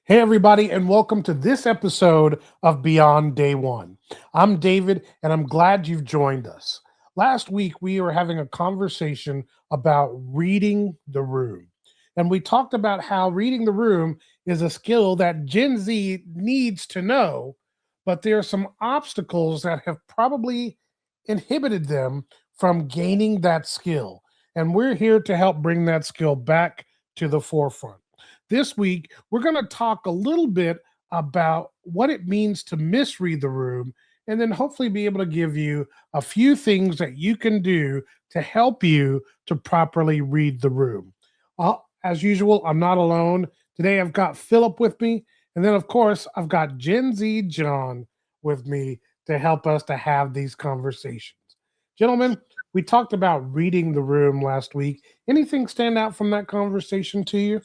Hey, everybody, and welcome to this episode of Beyond Day One. I'm David, and I'm glad you've joined us. Last week, we were having a conversation about reading the room. And we talked about how reading the room is a skill that Gen Z needs to know, but there are some obstacles that have probably inhibited them from gaining that skill. And we're here to help bring that skill back to the forefront. This week, we're going to talk a little bit about what it means to misread the room, and then hopefully be able to give you a few things that you can do to help you to properly read the room. As usual, I'm not alone. Today, I've got Phillip with me, and then, of course, I've got Gen Z John with me to help us to have these conversations. Gentlemen, we talked about reading the room last week. Anything stand out from that conversation to you?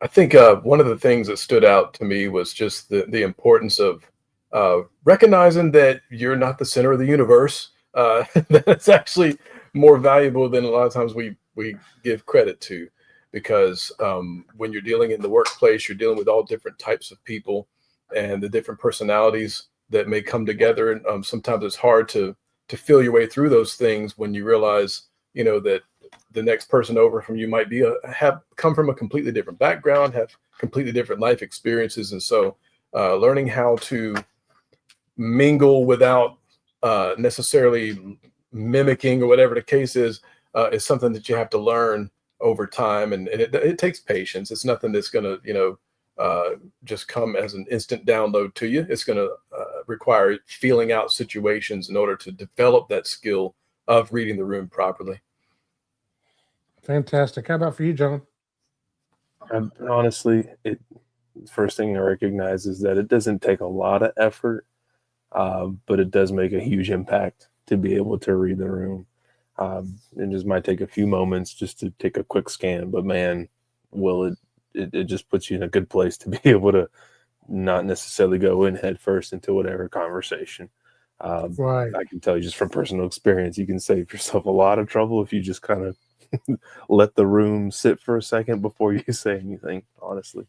I think one of the things that stood out to me was just the importance of recognizing that you're not the center of the universe. That's actually more valuable than a lot of times we give credit to, because when you're dealing in the workplace, you're dealing with all different types of people and the different personalities that may come together. And sometimes it's hard to feel your way through those things when you realize, that the next person over from you might be have come from a completely different background, have completely different life experiences. And so learning how to mingle without necessarily mimicking or whatever the case is something that you have to learn over time. And it takes patience. It's nothing that's going to, just come as an instant download to you. It's going to require feeling out situations in order to develop that skill of reading the room properly. Fantastic. How about for you, John? Honestly, it first thing I recognize is that it doesn't take a lot of effort, but it does make a huge impact to be able to read the room. It just might take a few moments just to take a quick scan, but man, it just puts you in a good place to be able to not necessarily go in head first into whatever conversation. Right. I can tell you just from personal experience, you can save yourself a lot of trouble if you just kind of let the room sit for a second before you say anything, honestly.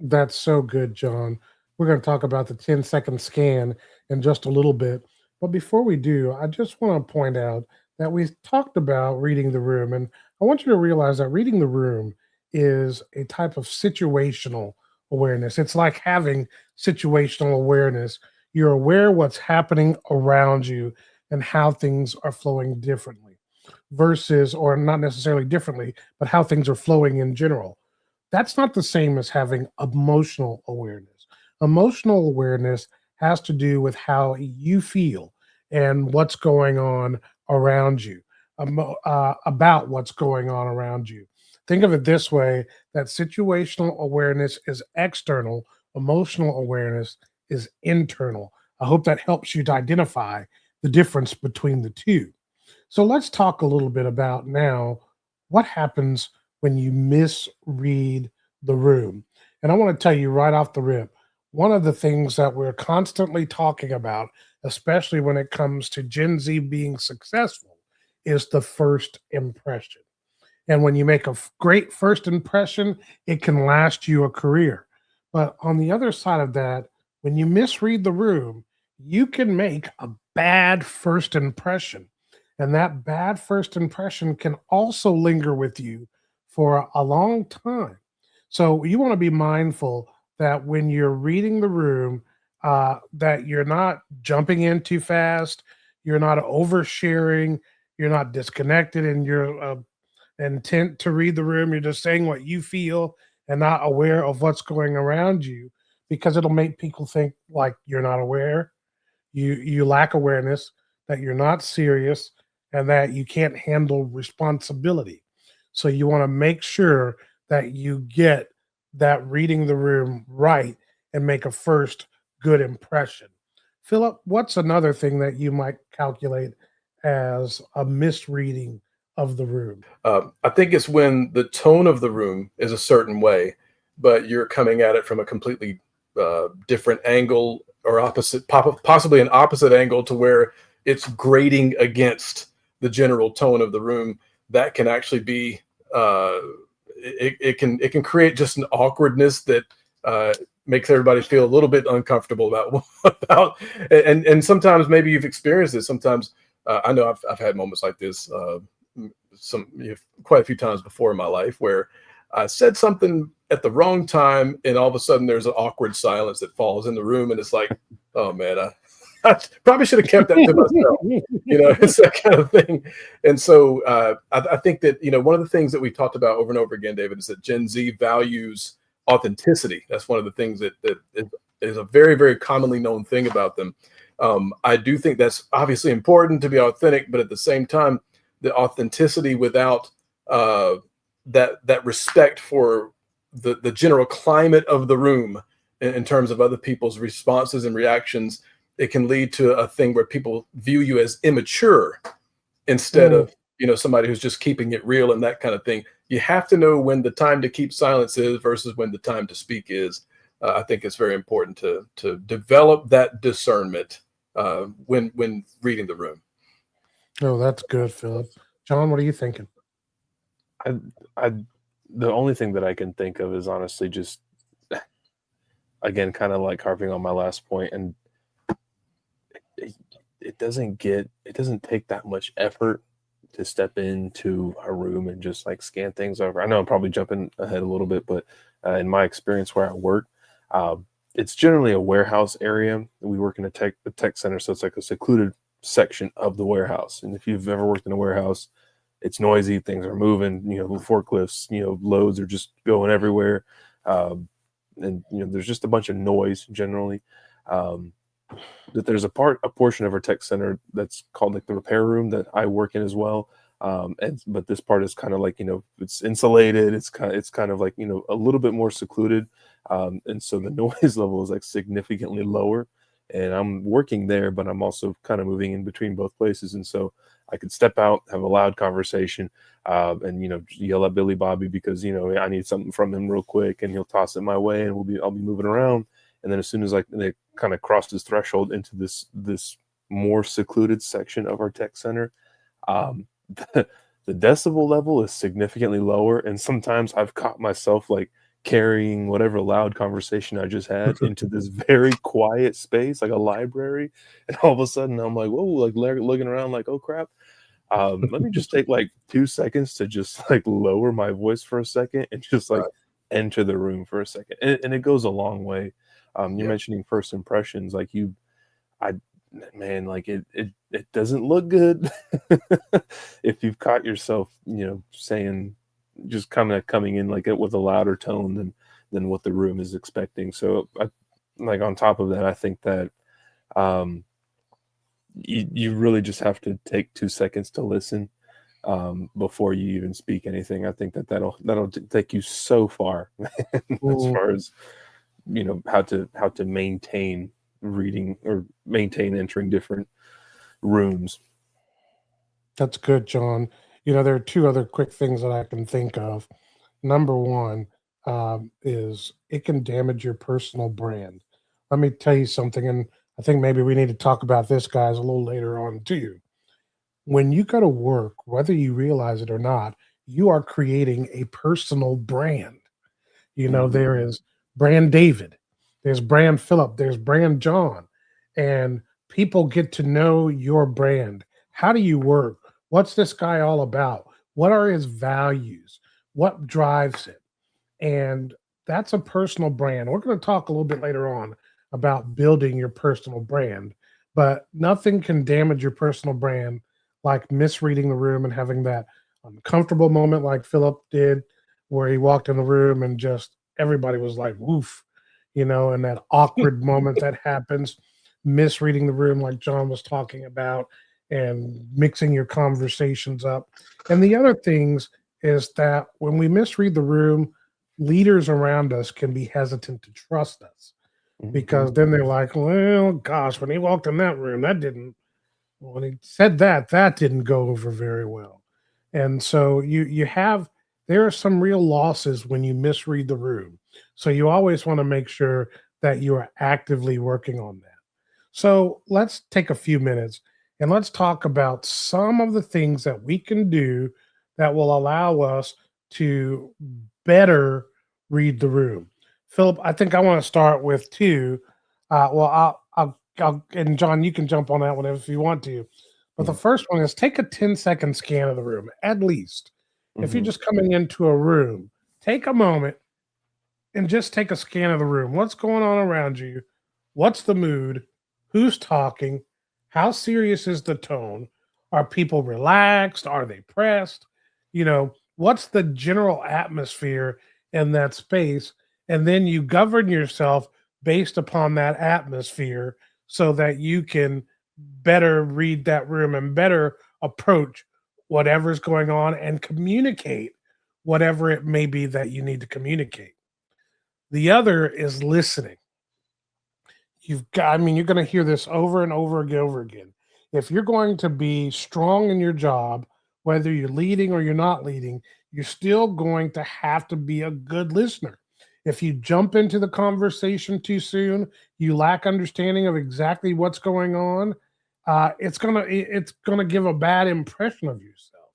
That's so good, John. We're going to talk about the 10-second scan in just a little bit. But before we do, I just want to point out that we talked about reading the room. And I want you to realize that reading the room is a type of situational awareness. It's like having situational awareness. You're aware what's happening around you and how things are flowing differently versus, or not necessarily differently, but how things are flowing in general. That's not the same as having emotional awareness. Emotional awareness has to do with how you feel and what's going on around you, about what's going on around you. Think of it this way, that situational awareness is external, emotional awareness is internal. I hope that helps you to identify the difference between the two. So let's talk a little bit about now what happens when you misread the room. And I want to tell you right off the rip, one of the things that we're constantly talking about, especially when it comes to Gen Z being successful, is the first impression. And when you make a great first impression, it can last you a career. But on the other side of that, when you misread the room, you can make a bad first impression. And that bad first impression can also linger with you for a long time. So you want to be mindful that when you're reading the room, that you're not jumping in too fast, you're not oversharing, you're not disconnected in your intent to read the room. You're just saying what you feel and not aware of what's going around you, because it'll make people think like you're not aware, you lack awareness, that you're not serious, and that you can't handle responsibility. So you want to make sure that you get that reading the room right and make a first good impression. Philip, what's another thing that you might calculate as a misreading of the room? I think it's when the tone of the room is a certain way, but you're coming at it from a completely different angle, or possibly an opposite angle, to where it's grating against the general tone of the room. That can actually be it can create just an awkwardness that makes everybody feel a little bit uncomfortable about and sometimes maybe you've experienced this. Sometimes I know I've had moments like this quite a few times before in my life where I said something at the wrong time, and all of a sudden there's an awkward silence that falls in the room, and it's like, oh man, I probably should have kept that to myself. It's that kind of thing. And so I think that, one of the things that we talked about over and over again, David, is that Gen Z values authenticity. That's one of the things that is a very, very commonly known thing about them. I do think that's obviously important to be authentic, but at the same time, the authenticity without that respect for the general climate of the room in terms of other people's responses and reactions, it can lead to a thing where people view you as immature instead of somebody who's just keeping it real and that kind of thing. You have to know when the time to keep silence is versus when the time to speak is. I think it's very important to develop that discernment when reading the room. Oh, that's good, Philip. John, what are you thinking? I the only thing that I can think of is honestly just, again, kind of like harping on my last point, and it doesn't take that much effort to step into a room and just like scan things over. I know I'm probably jumping ahead a little bit, but in my experience where I work, it's generally a warehouse area. We work in a tech center, so it's like a secluded section of the warehouse. And if you've ever worked in a warehouse, it's noisy, things are moving, forklifts, loads are just going everywhere. And, there's just a bunch of noise generally. That there's a portion of our tech center that's called like the repair room that I work in as well. But this part is kind of like, it's insulated. It's kind of like, a little bit more secluded. And so the noise level is like significantly lower, and I'm working there, but I'm also kind of moving in between both places. And so I could step out, have a loud conversation, and, yell at Billy Bobby because, I need something from him real quick, and he'll toss it my way, and I'll be moving around. And then as soon as they kind of crossed his threshold into this more secluded section of our tech center, the decibel level is significantly lower. And sometimes I've caught myself like carrying whatever loud conversation I just had into this very quiet space, like a library. And all of a sudden I'm like, whoa, like looking around like, oh crap. Let me just take like 2 seconds to just like lower my voice for a second and just like enter the room for a second. And it goes a long way. You're mentioning first impressions, like it doesn't look good if you've caught yourself, saying, just coming in like it with a louder tone than what the room is expecting. So like on top of that, I think that you really just have to take 2 seconds to listen before you even speak anything. I think that'll take you so far as far as how to maintain reading or maintain entering different rooms. That's good, John. There are 2 other quick things that I can think of. Number one is it can damage your personal brand. Let me tell you something, and I think maybe we need to talk about this, guys, a little later on too. When you go to work, whether you realize it or not, you are creating a personal brand. There is brand David, there's brand Philip, there's brand John, and people get to know your brand. How do you work? What's this guy all about? What are his values? What drives it? And that's a personal brand. We're going to talk a little bit later on about building your personal brand, but nothing can damage your personal brand like misreading the room and having that uncomfortable moment like Philip did, where he walked in the room and just everybody was like, woof, and that awkward moment that happens, misreading the room like John was talking about, and mixing your conversations up. And the other things is that when we misread the room, leaders around us can be hesitant to trust us because then they're like, well, gosh, when he walked in that room, when he said that didn't go over very well. And so there are some real losses when you misread the room. So you always want to make sure that you are actively working on that. So let's take a few minutes and let's talk about some of the things that we can do that will allow us to better read the room? Philip, I think I want to start with two. And John, you can jump on that one if you want to. But the Mhm. first one is take a 10-second scan of the room, at least. If you're Mhm. just coming into a room, take a moment and just take a scan of the room. What's going on around you? What's the mood? Who's talking? How serious is the tone? Are people relaxed? Are they pressed? What's the general atmosphere in that space? And then you govern yourself based upon that atmosphere so that you can better read that room and better approach whatever's going on and communicate whatever it may be that you need to communicate. The other is listening. You're going to hear this over and over again. If you're going to be strong in your job, whether you're leading or you're not leading, you're still going to have to be a good listener. If you jump into the conversation too soon, you lack understanding of exactly what's going on. It's gonna give a bad impression of yourself.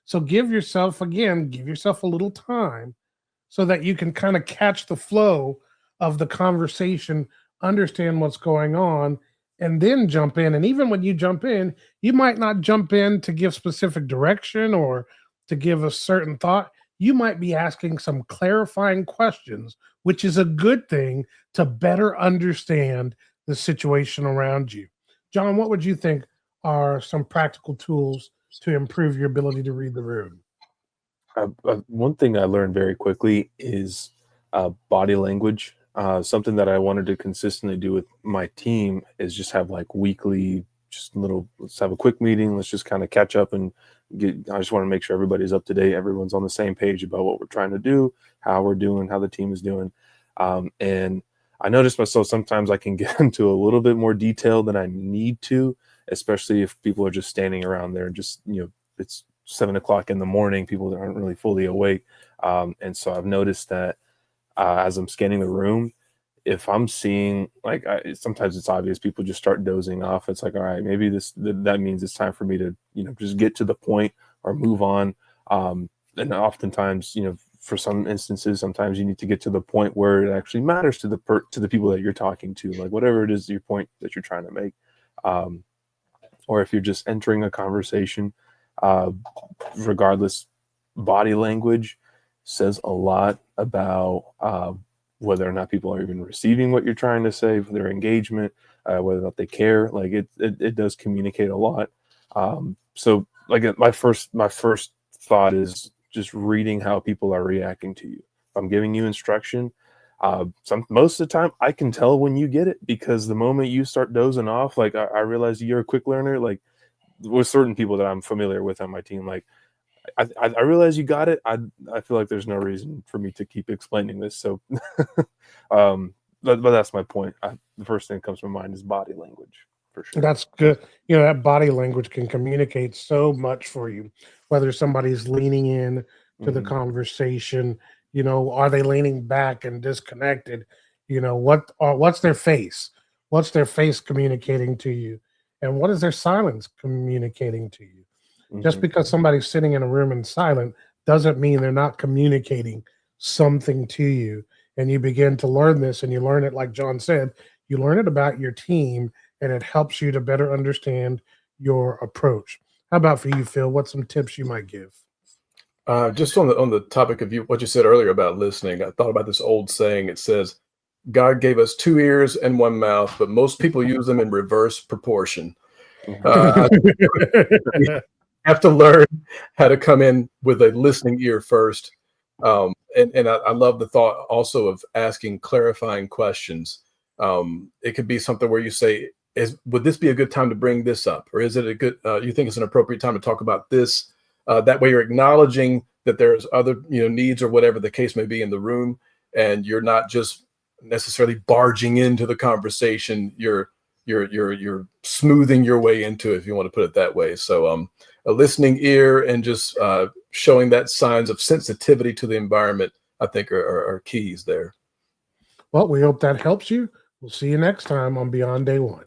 So give yourself a little time so that you can kind of catch the flow of the conversation, understand what's going on, and then jump in. And even when you jump in, you might not jump in to give specific direction or to give a certain thought. You might be asking some clarifying questions, which is a good thing to better understand the situation around you. John, what would you think are some practical tools to improve your ability to read the room? One thing I learned very quickly is body language. Something that I wanted to consistently do with my team is just have like weekly, just little, let's have a quick meeting. Let's just kind of catch up and I just want to make sure everybody's up to date. Everyone's on the same page about what we're trying to do, how we're doing, how the team is doing. And I noticed myself sometimes I can get into a little bit more detail than I need to, especially if people are just standing around there and just, it's 7 o'clock in the morning, people that aren't really fully awake. And so I've noticed that as I'm scanning the room, if I'm seeing like sometimes it's obvious people just start dozing off. It's like, all right, maybe that means it's time for me to just get to the point or move on. And oftentimes, for some instances, sometimes you need to get to the point where it actually matters to the people that you're talking to, like whatever it is your point that you're trying to make. Or if you're just entering a conversation, uh, regardless, body language says a lot about whether or not people are even receiving what you're trying to say, their engagement, whether or not they care. Like it does communicate a lot. So like my first thought is just reading how people are reacting to you. If I'm giving you instruction, most of the time I can tell when you get it, because the moment you start dozing off, like I realize you're a quick learner. Like with certain people that I'm familiar with on my team, like I realize you got it. I feel like there's no reason for me to keep explaining this. So, but that's my point. The first thing that comes to my mind is body language for sure. That's good. That body language can communicate so much for you, whether somebody's leaning in to the Hmm. conversation, are they leaning back and disconnected? What's their face? What's their face communicating to you? And what is their silence communicating to you? Just Hmm. because somebody's sitting in a room and silent doesn't mean they're not communicating something to you. And you begin to learn this, and you learn it, like John said, you learn it about your team, and it helps you to better understand your approach. How about for you, Phil? What's some tips you might give? Just on the topic of what you said earlier about listening, I thought about this old saying. It says, "God gave us two ears and one mouth, but most people use them in reverse proportion." I have to learn how to come in with a listening ear first. And I love the thought also of asking clarifying questions. It could be something where you say, would this be a good time to bring this up? Or is it you think it's an appropriate time to talk about this? That way you're acknowledging that there's other, needs or whatever the case may be in the room. And you're not just necessarily barging into the conversation. You're smoothing your way into it, if you want to put it that way. So a listening ear and just showing that signs of sensitivity to the environment, I think are keys there. Well, we hope that helps you. We'll see you next time on Beyond Day One.